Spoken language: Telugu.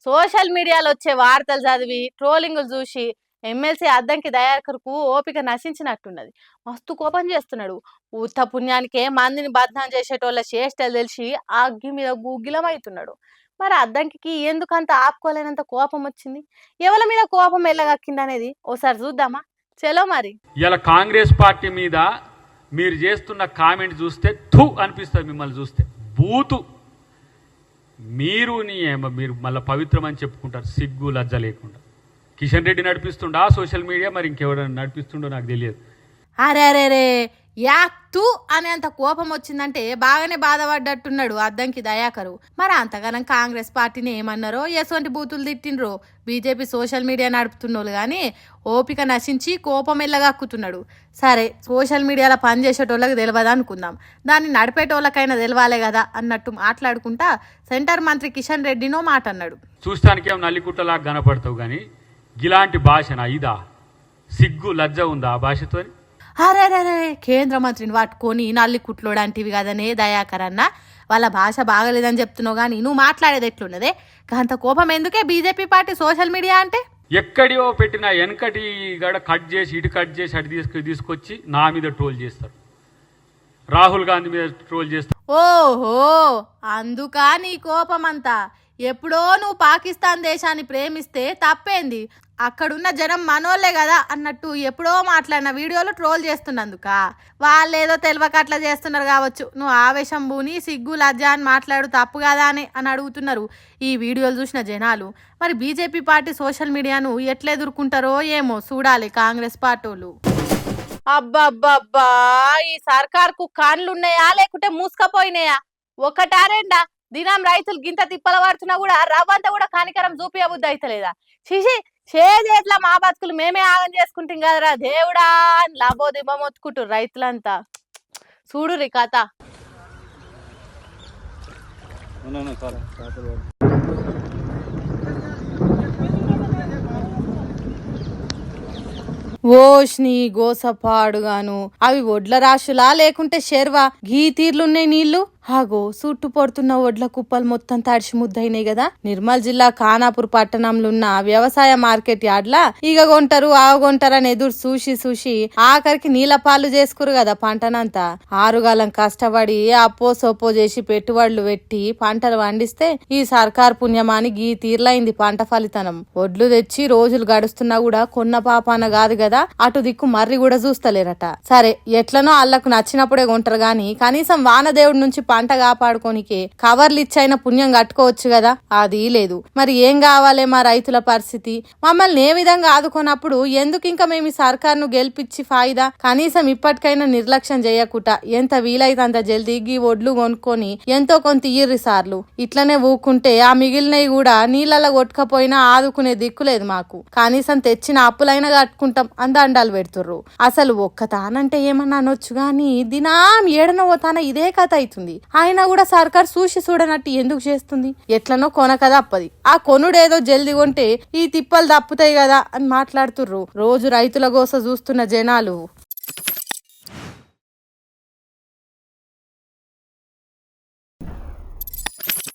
సోషల్ మీడియాలో వచ్చే వార్తలు చదివి ట్రోలింగ్లు చూసి ఎమ్మెల్సీ అద్దంకి దయాకర్కు ఓపిక నశించినట్టున్నది. మస్తు కోపం చేస్తున్నాడు. ఉత్త పుణ్యానికే మందిని బద్నాం చేసేటోళ్ళ చేష్టలు తెలిసి ఆ అగ్గి మీద గుగ్గిలం అవుతున్నాడు. మరి అద్దంకి ఎందుకంత ఆపుకోలేనంత కోపం వచ్చింది? ఎవరి మీద కోపం ఎల్లగక్కింది అనేది ఓసారి చూద్దామా? చలో మరి. ఇలా కాంగ్రెస్ పార్టీ మీద మీరు చేస్తున్న కామెంట్ చూస్తే థూ అనిపిస్తుంది. మిమ్మల్ని చూస్తే బూతు. మీరు మళ్ళీ పవిత్రం అని చెప్పుకుంటారు, సిగ్గు లజ్జ లేకుండా. కిషన్ రెడ్డి నడిపిస్తుండా సోషల్ మీడియా, మరి ఇంకెవరైనా నడిపిస్తుండో నాకు తెలియదు. అరే అరే రే యాక్తూ అనేంత కోపం వచ్చిందంటే బాగానే బాధపడ్డట్టున్నాడు అద్దంకి దయాకరు. మరి అంతగానం కాంగ్రెస్ పార్టీని ఏమన్నారో ఎటువంటి బూతులు తిట్టిండ్రో బీజేపీ సోషల్ మీడియా నడుపుతున్నోళ్ళు కానీ ఓపిక నశించి కోపం ఎల్లగక్కుతున్నాడు. సరే, సోషల్ మీడియాలో పనిచేసేటోళ్ళకి తెలియదు అనుకుందాం, దాన్ని నడిపేటోళ్ళకైనా తెలవాలే కదా అన్నట్టు మాట్లాడుకుంటా సెంటర్ మంత్రి కిషన్ రెడ్డినో మాట అన్నాడు. చూస్తానికి ఏమో నల్లికుట్టలాగా కనపడతావు కానీ ఇలాంటి భాషనా ఇదా? సిగ్గు లజ్జ ఉందా ఆ భాషతో? అరే కేంద్ర మంత్రిని పట్టుకొని నల్లి కుట్లోడంటివి కదనే దయాకర్ అన్న. వాళ్ళ భాష బాగలేదని చెప్తున్నావు కానీ నువ్వు మాట్లాడేది ఎట్లున్నదే? అంత కోపం ఎందుకే బీజేపీ పార్టీ సోషల్ మీడియా అంటే? ఎక్కడియో పెట్టిన వెనకటి గడ కట్ చేసి ఇటు కట్ చేసి అటు తీసుకొచ్చి నా మీద ట్రోల్ చేస్తారు, రాహుల్ గాంధీ మీద ట్రోల్ చేస్తారు. ఓహో, అందుకా నీ కోపం అంతా? ఎప్పుడో నువ్వు పాకిస్తాన్ దేశాన్ని ప్రేమిస్తే తప్పేంది? అక్కడున్న జనం మనోళ్లే కదా అన్నట్టు ఎప్పుడో మాట్లాడిన వీడియోలు ట్రోల్ చేస్తున్నందుక వాళ్ళేదో తెలియక అట్లా చేస్తున్నారు కావచ్చు. నువ్వు ఆవేశం బూని సిగ్గు లజ్జ అని మాట్లాడు తప్పు కదా అని అడుగుతున్నారు ఈ వీడియోలు చూసిన జనాలు. మరి బీజేపీ పార్టీ సోషల్ మీడియాను ఎట్లా ఎదుర్కొంటారో ఏమో చూడాలి కాంగ్రెస్ పార్టీలు. అబ్బబ్బబ్బా, ఈ సర్కార్కు కాన్లున్నాయా లేకుంటే మూసుకపోయినాయా? ఒకటారేండా దినం రైతులు గింత తిప్పల పడుతున్నా కూడా రవ్వంతా కూడా కానికరం చూపియబుద్ధి అయితలేదా? చిసి చేట్లా మా బతుకులు మేమే ఆగం చేసుకుంటాం కదరా దేవుడా అని లాభో దిబ్బ మొత్తుకుంటారు రైతులంతా. చూడు రీ కథ. ఓష్ని గోసపాడుగాను అవి ఒడ్ల రాశులా లేకుంటే షెర్వా గీ తీర్లున్నాయి నీళ్లు. హాగో చుట్టు పడుతున్న ఒడ్ల కుప్పలు మొత్తం తడిసి ముద్దయినాయి కదా. నిర్మల్ జిల్లా ఖానాపూర్ పట్టణంలో ఉన్న వ్యవసాయ మార్కెట్ యార్డ్లా ఇగ కొంటారు ఆగొంటారని ఎదురు చూసి ఆఖరికి నీళ్ళ పాలు చేసుకురు కదా పంటనంతా. ఆరుగాలం కష్టపడి అప్పో సోపో చేసి పెట్టుబడులు పెట్టి పంటలు పండిస్తే ఈ సర్కార్ పుణ్యమాని గీ తీర్లైంది పంట ఫలితనం. ఒడ్లు తెచ్చి రోజులు గడుస్తున్నా కూడా కొన్న పాపాన కాదు కదా, అటు దిక్కు మర్రి కూడా చూస్తలేరట. సరే, ఎట్లనో అల్లకు నచ్చినప్పుడే కొంటారు గాని కనీసం వానదేవుడి నుంచి పంట కాపాడుకోనికే కవర్లు ఇచ్చైనా పుణ్యం కట్టుకోవచ్చు కదా, అది లేదు. మరి ఏం కావాలి మా రైతుల పరిస్థితి? మమ్మల్ని ఏ విధంగా ఆదుకున్నప్పుడు ఎందుకు ఇంకా మేము ఈ సర్కార్ను గెలిపించి ఫాయిదా? కనీసం ఇప్పటికైనా నిర్లక్ష్యం చేయకుండా ఎంత వీలైతే అంత జల్దీ గీ ఒడ్లు కొనుక్కొని ఎంతో కొంత ఇయ్యిర్రి సార్లు. ఇట్లనే ఊకుంటే ఆ మిగిలినవి కూడా నీళ్ళలో కొట్టుకపోయినా ఆదుకునే దిక్కులేదు మాకు. కనీసం తెచ్చిన అప్పులైనా కట్టుకుంటాం అందాండాలు పెడుతుర్రు. అసలు ఒక్కతానంటే ఏమన్నా అనొచ్చు గాని దినాం ఏడనో తాన ఇదే కథ అవుతుంది. అయినా కూడా సర్కార్ చూడనట్టు ఎందుకు చేస్తుంది? ఎట్లనో కొనక తప్పది. ఆ కొనుడేదో జల్ది కొంటే ఈ తిప్పలు తప్పుతాయి కదా అని మాట్లాడుతుర్రు రోజు రైతుల గోస చూస్తున్న జనాలు.